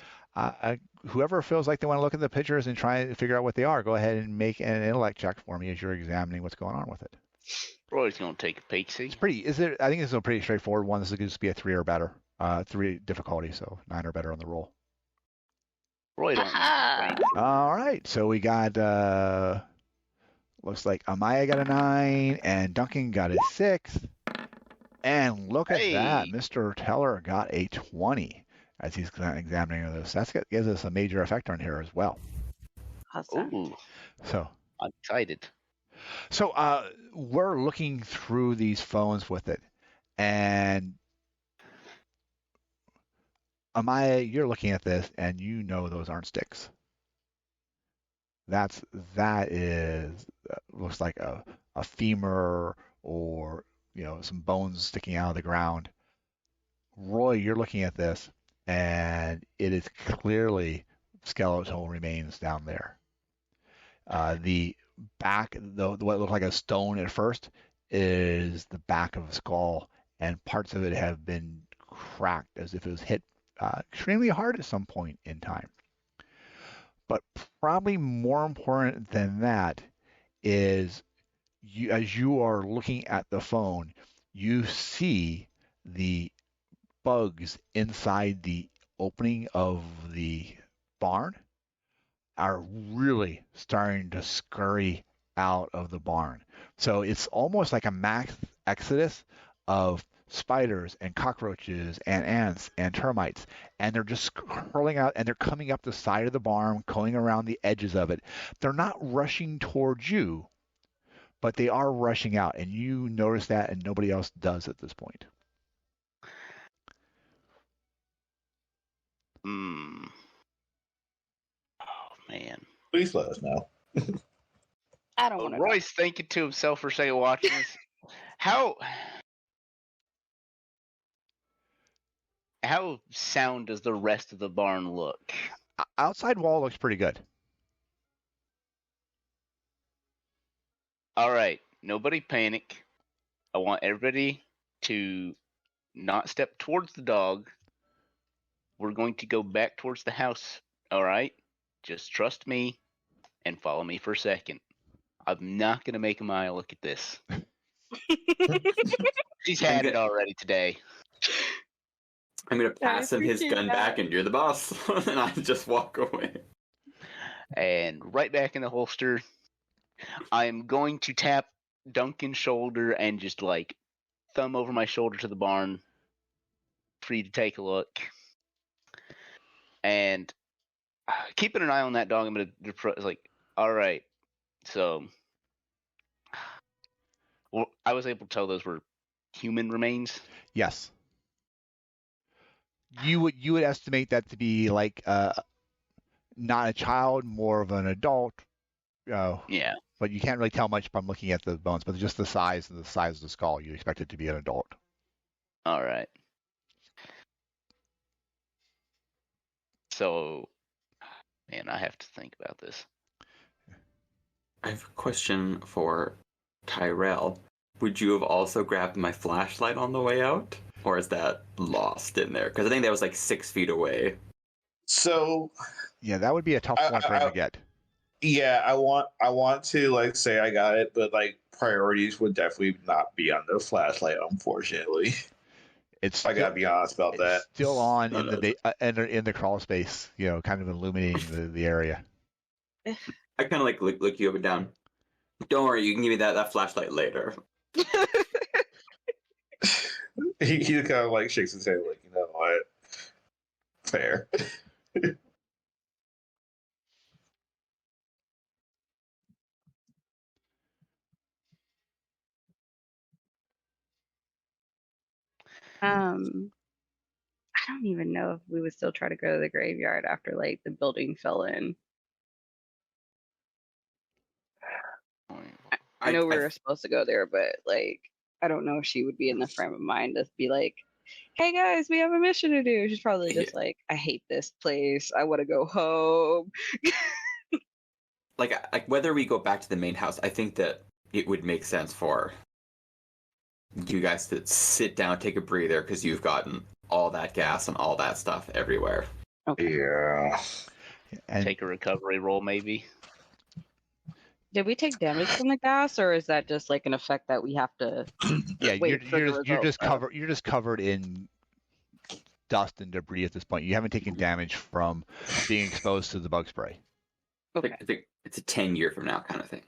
S5: whoever feels like they want to look at the pictures and try to figure out what they are, go ahead and make an intellect check for me as you're examining what's going on with it.
S2: Roy's gonna take a peek. See,
S5: it's pretty. I think it's a pretty straightforward one. This is going to be a 3 or better, 3 difficulty, so 9 or better on the roll.
S2: Roy don't know.
S5: All right, so we got looks like Amaya got a 9 and Duncan got a 6. And look at that, Mr. Teller got a 20 as he's examining this. That gives us a major effect on here as well.
S3: Awesome.
S2: Ooh,
S5: so
S2: I'm excited.
S5: So we're looking through these phones with it, and Amaya, you're looking at this, and you know those aren't sticks. That is looks like a femur or some bones sticking out of the ground. Roy, you're looking at this, and it is clearly skeletal remains down there. The back, what looked like a stone at first, is the back of a skull, and parts of it have been cracked as if it was hit extremely hard at some point in time. But probably more important than that is as you are looking at the phone, you see the bugs inside the opening of the barn are really starting to scurry out of the barn. So it's almost like a mass exodus of spiders and cockroaches and ants and termites, and they're just curling out and they're coming up the side of the barn, going around the edges of it. They're not rushing towards you, but they are rushing out, and you notice that, and nobody else does at this point.
S2: Oh man!
S6: Please let us know.
S3: I don't want to.
S2: Roy's thinking to himself for a second, watching this. How sound does the rest of the barn look?
S5: Outside wall looks pretty good.
S2: All right, nobody panic. I want everybody to not step towards the dog. We're going to go back towards the house, all right? Just trust me and follow me for a second. I'm not going to make Amaya look at this. She's had it already today.
S4: I'm going to pass him his gun back, and you're the boss. And I just walk away.
S2: And right back in the holster, I'm going to tap Duncan's shoulder and just like thumb over my shoulder to the barn for you to take a look. And keeping an eye on that dog, I'm going to like, all right. So I was able to tell those were human remains.
S5: Yes. You would estimate that to be like not a child, more of an adult.
S2: Yeah.
S5: But you can't really tell much by looking at the bones, but just the size of the skull. You expect it to be an adult.
S2: All right. So, man, I have to think about this.
S4: I have a question for Tyrell. Would you have also grabbed my flashlight on the way out? Or is that lost in there? Because I think that was like 6 feet away.
S6: So,
S5: yeah, that would be a tough one for him to get.
S6: Yeah, I want to like say I got it, but like priorities would definitely not be on the flashlight, unfortunately. I gotta be honest about that.
S5: Still on in the crawl space, kind of illuminating the area.
S4: I kind of like look you up and down. Don't worry, you can give me that flashlight later.
S6: He kind of like shakes his head, like, you know what? Fair.
S3: I don't even know if we would still try to go to the graveyard after like the building fell in. I know we were supposed to go there, but like I don't know if she would be in the frame of mind to be like, "Hey guys, we have a mission to do." She's probably just like, "I hate this place. I want to go home."
S4: Like whether we go back to the main house, I think that it would make sense for you guys to sit down, take a breather, because you've gotten all that gas and all that stuff everywhere.
S3: Okay.
S6: Yeah.
S5: And
S2: Take a recovery roll, maybe.
S3: Did we take damage from the gas, or is that just like an effect that we have to?
S5: yeah,
S3: wait for the
S5: you're
S3: result
S5: just
S3: of?
S5: covered. You're just covered in dust and debris at this point. You haven't taken damage from being exposed to the bug spray.
S3: Okay.
S4: I think it's a 10-year from now kind of thing.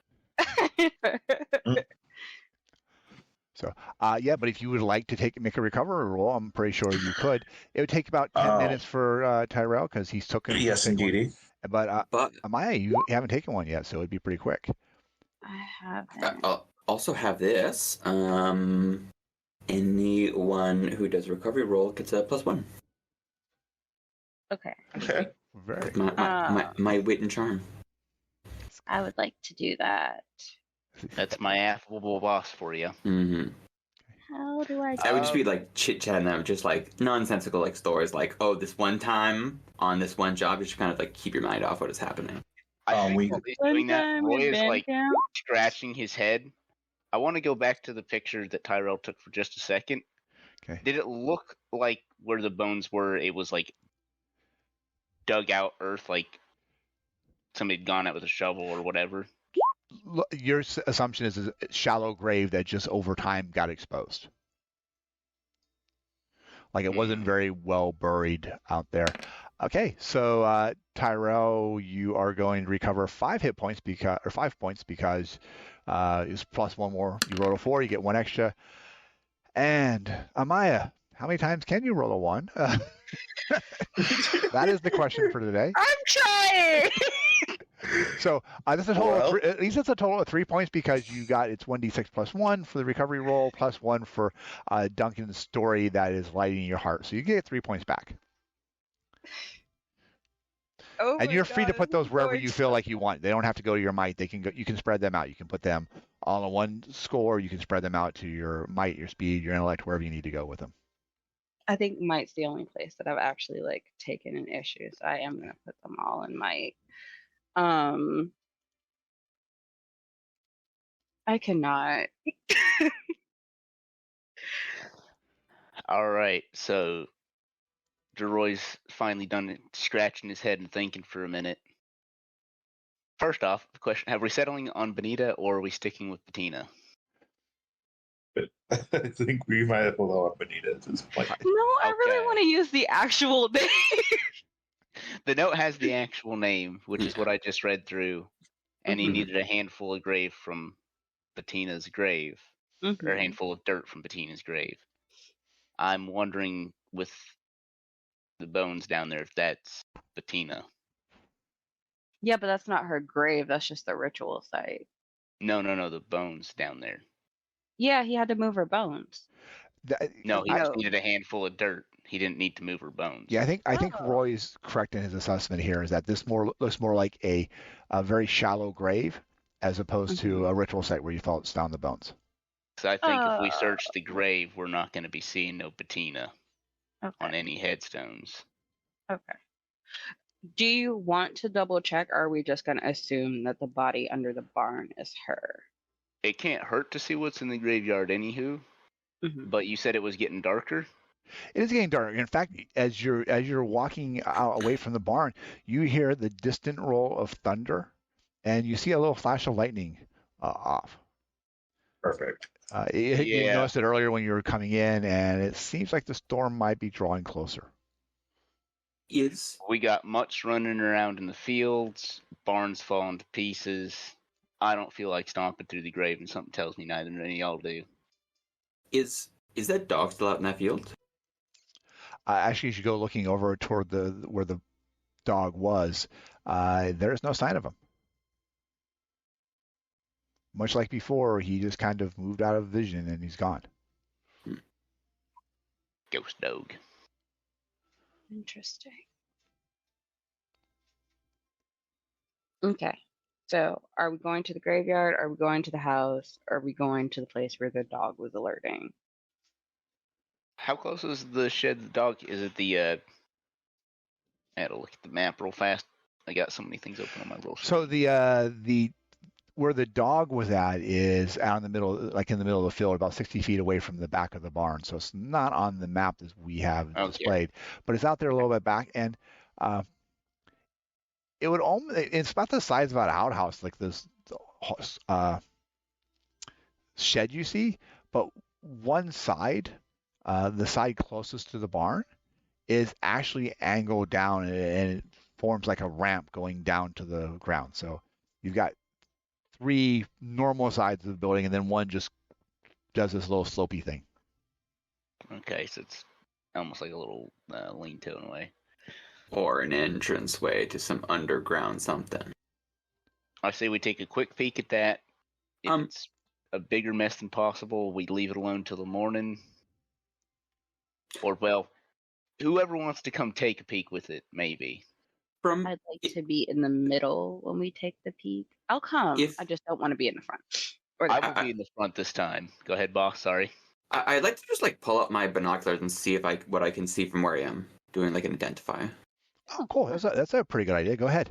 S5: So, yeah, but if you would like to make a recovery roll, I'm pretty sure you could. It would take about 10 minutes for Tyrell because he's taken.
S6: Yes, indeedy.
S5: But
S4: But
S5: Amaya, you haven't taken one yet, so it'd be pretty quick.
S3: I haven't.
S4: I'll also have this. Anyone who does a recovery roll gets a +1.
S3: Okay.
S6: Okay.
S5: Very.
S4: My wit and charm.
S3: I would like to do that.
S2: That's my affable boss for you.
S4: Mm-hmm.
S3: How do I?
S4: I would just be like chit-chatting them, just like nonsensical like stories, like, oh, this one time on this one job, just kind of like keep your mind off what is happening.
S2: I think
S6: we-
S2: while he's doing that,
S3: One time
S2: Roy
S3: in
S2: is like
S3: Bandcamp.
S2: scratching his head. I want to go back to the picture that Tyrell took for just a second.
S5: Okay.
S2: Did it look like where the bones were, it was like dug out earth, like somebody'd gone out with a shovel or whatever?
S5: Your assumption is a shallow grave that just over time got exposed. Like it wasn't very well buried out there. Okay, so Tyrell, you are going to recover 5 points because it's +1 more. You roll a 4, you get 1 extra. And Amaya, how many times can you roll a 1? That is the question for today.
S3: I'm trying.
S5: So that's a total. At least it's a total of 3 points because you got it's 1d6 +1 for the recovery roll, +1 for Duncan's story that is lighting your heart. So you get 3 points back.
S3: Oh
S5: And
S3: my
S5: you're free to
S3: God,
S5: put those
S3: I'm
S5: wherever
S3: going
S5: you
S3: to-
S5: feel like you want. They don't have to go to your might. They can go. You can spread them out. You can put them all on one score. You can spread them out to your might, your speed, your intellect, wherever you need to go with them.
S3: I think might's the only place that I've actually like taken an issue. So I am gonna put them all in might. I cannot.
S2: All right, so Jeroy's finally done scratching his head and thinking for a minute. First off, the question: have we settling on Benita or are we sticking with Bettina?
S6: I think we might have blown up Benita at this point.
S3: No, I really
S2: Okay.
S3: want to use the actual name.
S2: The note has the actual name, which is what I just read through, and he
S4: Mhm.
S2: needed a handful of grave from Bettina's grave, or a
S3: Mhm.
S2: handful of dirt from Bettina's grave. I'm wondering with the bones down there if that's Bettina.
S3: Yeah, but that's not her grave. That's just the ritual site.
S2: No, the bones down there.
S3: Yeah, he had to move her bones.
S2: No, he
S5: I-
S2: just needed a handful of dirt. He didn't need to move her bones.
S5: Yeah, I think
S3: Oh.
S5: Roy's correct in his assessment here. Is that this looks more like a very shallow grave as opposed to a ritual site where you found the bones.
S2: So I think if we search the grave, we're not going to be seeing no Bettina on
S3: Okay.
S2: any headstones.
S3: Okay. Do you want to double check, or are we just going to assume that the body under the barn is her?
S2: It can't hurt to see what's in the graveyard, anywho.
S3: Mhm.
S2: But you said it was getting darker.
S5: It is getting dark. In fact, as you're walking out away from the barn, you hear the distant roll of thunder, and you see a little flash of lightning off.
S6: Perfect.
S5: You
S2: Yeah.
S5: noticed it earlier when you were coming in, and it seems like the storm might be drawing closer.
S4: Is
S2: We got mutts running around in the fields, barns falling to pieces. I don't feel like stomping through the grave, and something tells me neither do any of y'all do.
S4: is that dog still out in that field?
S5: Actually, as you go looking over toward where the dog was, there's no sign of him. Much like before, he just kind of moved out of vision and he's gone.
S2: Ghost dog.
S3: Interesting. Okay. So, are we going to the graveyard? Are we going to the house? Are we going to the place where the dog was alerting?
S2: How close is the shed the dog? Is it the I had to look at the map real fast. I got so many things open on my roll.
S5: So the where the dog was at is out in the middle, like in the middle of the field, about 60 feet away from the back of the barn. So it's not on the map that we have displayed, but it's out there a little bit back, and it would it's about the size of an outhouse, like this shed you see, but one side, the side closest to the barn, is actually angled down, and it forms like a ramp going down to the ground. So you've got 3 normal sides of the building, and then one just does this little slopey thing.
S2: Okay, so it's almost like a little lean-to in a way.
S4: Or an entranceway to some underground something.
S2: I say we take a quick peek at that. If it's a bigger mess than possible, we leave it alone till the morning. Or, well, whoever wants to come take a peek with it, maybe.
S3: I'd like to be in the middle when we take the peek. I'll come. I just don't want to be in the front.
S2: I will be in the front this time. Go ahead, boss. Sorry.
S4: I'd like to just like pull up my binoculars and see what I can see from where I am, doing like an identify.
S5: Oh, cool. That's a pretty good idea. Go ahead.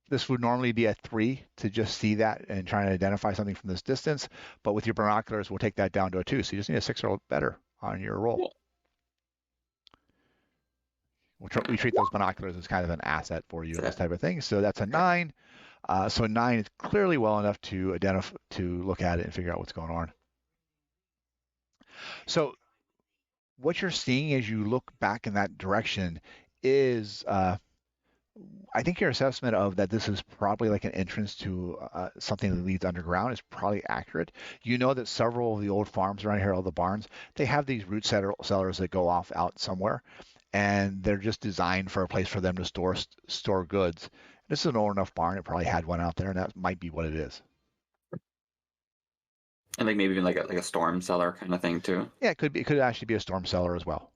S5: This would normally be a 3 to just see that and try to identify something from this distance, but with your binoculars, we'll take that down to a 2. So you just need a 6 or better on your roll.
S4: Cool.
S5: We treat those binoculars as kind of an asset for you, this type of thing. So that's a 9. So 9 is clearly well enough to look at it and figure out what's going on. So what you're seeing as you look back in that direction is, I think your assessment of that this is probably like an entrance to something that leads underground is probably accurate. You know that several of the old farms around here, all the barns, they have these root cellars that go off out somewhere, and they're just designed for a place for them to store goods. This is an old enough barn; it probably had one out there, and that might be what it is.
S4: And like maybe even like a storm cellar kind of thing too.
S5: Yeah, it could be. It could actually be a storm cellar as well.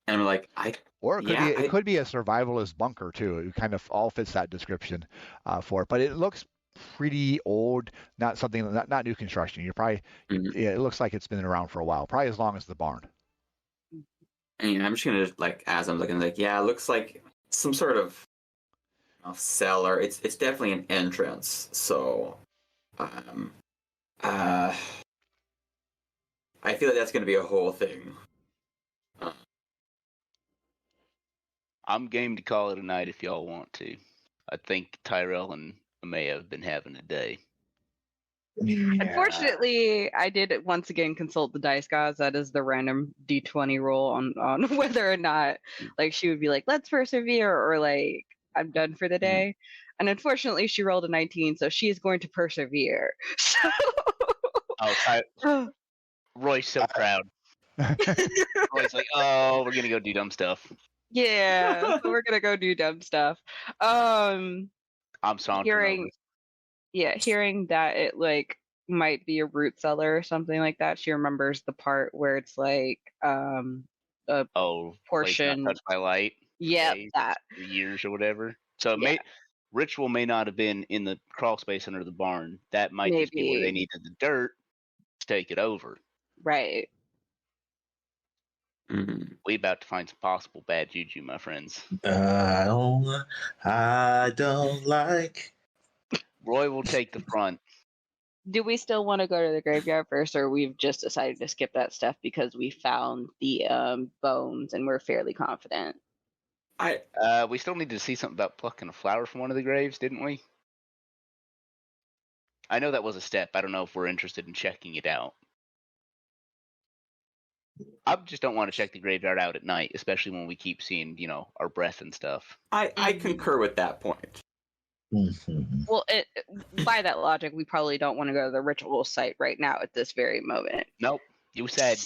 S4: And I'm like,
S5: Or it could be a survivalist bunker too. It kind of all fits that description for it. But it looks pretty old, not new construction. You're probably it looks like it's been around for a while, probably as long as the barn.
S4: And I'm just gonna like, as I'm looking, like, yeah, it looks like some sort of cellar. It's definitely an entrance. So, I feel like that's gonna be a whole thing.
S2: I'm game to call it a night if y'all want to. I think Tyrell and Amaya have been having a day.
S3: Yeah. Unfortunately, I did once again consult the dice gods. That is the random D20 roll on whether or not like she would be like, let's persevere, or like, I'm done for the day. And unfortunately, she rolled a 19, so she is going to persevere. So...
S2: Roy's so proud. Roy's like, oh, we're gonna go do dumb stuff.
S3: Yeah, so we're gonna go do dumb stuff.
S2: I'm sauntering.
S3: Hearing that it like might be a root cellar or something like that. She remembers the part where it's like a portion
S2: touched by light.
S3: Yeah, that
S2: years or whatever. So ritual may not have been in the crawl space under the barn. That might just be where they needed the dirt to take it over.
S3: Right.
S2: We about to find some possible bad juju, my friends.
S6: I don't like.
S2: Roy will take the front.
S3: Do we still want to go to the graveyard first, or we've just decided to skip that stuff because we found the bones and we're fairly confident?
S2: We still need to see something about plucking a flower from one of the graves, didn't we? I know that was a step. I don't know if we're interested in checking it out. I just don't want to check the graveyard out at night, especially when we keep seeing, our breath and stuff.
S4: I concur with that point.
S6: Mhm.
S3: Well, by that logic, we probably don't want to go to the ritual site right now at this very moment.
S2: Nope. You said.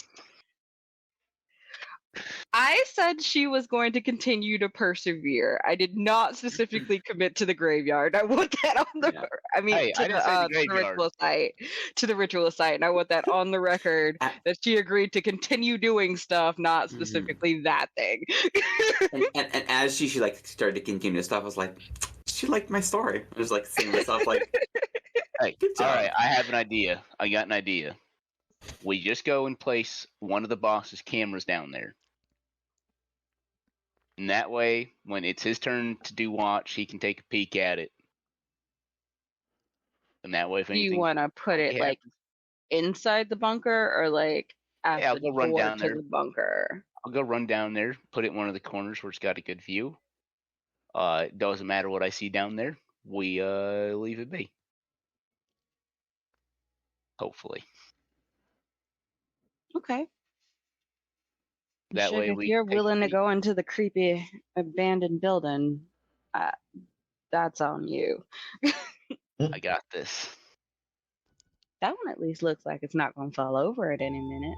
S3: I said she was going to continue to persevere. I did not specifically commit to the graveyard. I want that on the.
S2: Yeah.
S3: I mean,
S2: Hey,
S3: to,
S2: I didn't say the
S3: to the
S2: graveyard.
S3: ritual site. To the ritual site, and I want that on the record that she agreed to continue doing stuff, not specifically that thing.
S4: and as she like started to continue stuff, I was like, she liked my story. I was like saying to myself like,
S2: Hey,
S4: good job.
S2: all right, I have an idea. I got an idea. We just go and place one of the boss's cameras down there. And that way, when it's his turn to do watch, he can take a peek at it. And that way, if
S3: Do
S2: anything,
S3: you want to put it like inside the bunker or like at
S2: I'll
S3: the
S2: go run
S3: door
S2: down
S3: to
S2: there.
S3: the bunker?
S2: I'll go run down there, put it in one of the corners where it's got a good view. It doesn't matter what I see down there. We leave it be. Hopefully.
S3: Okay.
S2: That
S3: Sure,
S2: way
S3: if
S2: we
S3: you're
S2: can take a
S3: willing to
S2: peek.
S3: go into the creepy abandoned building, that's on you.
S2: I got this.
S3: That one at least looks like it's not going to fall over at any minute.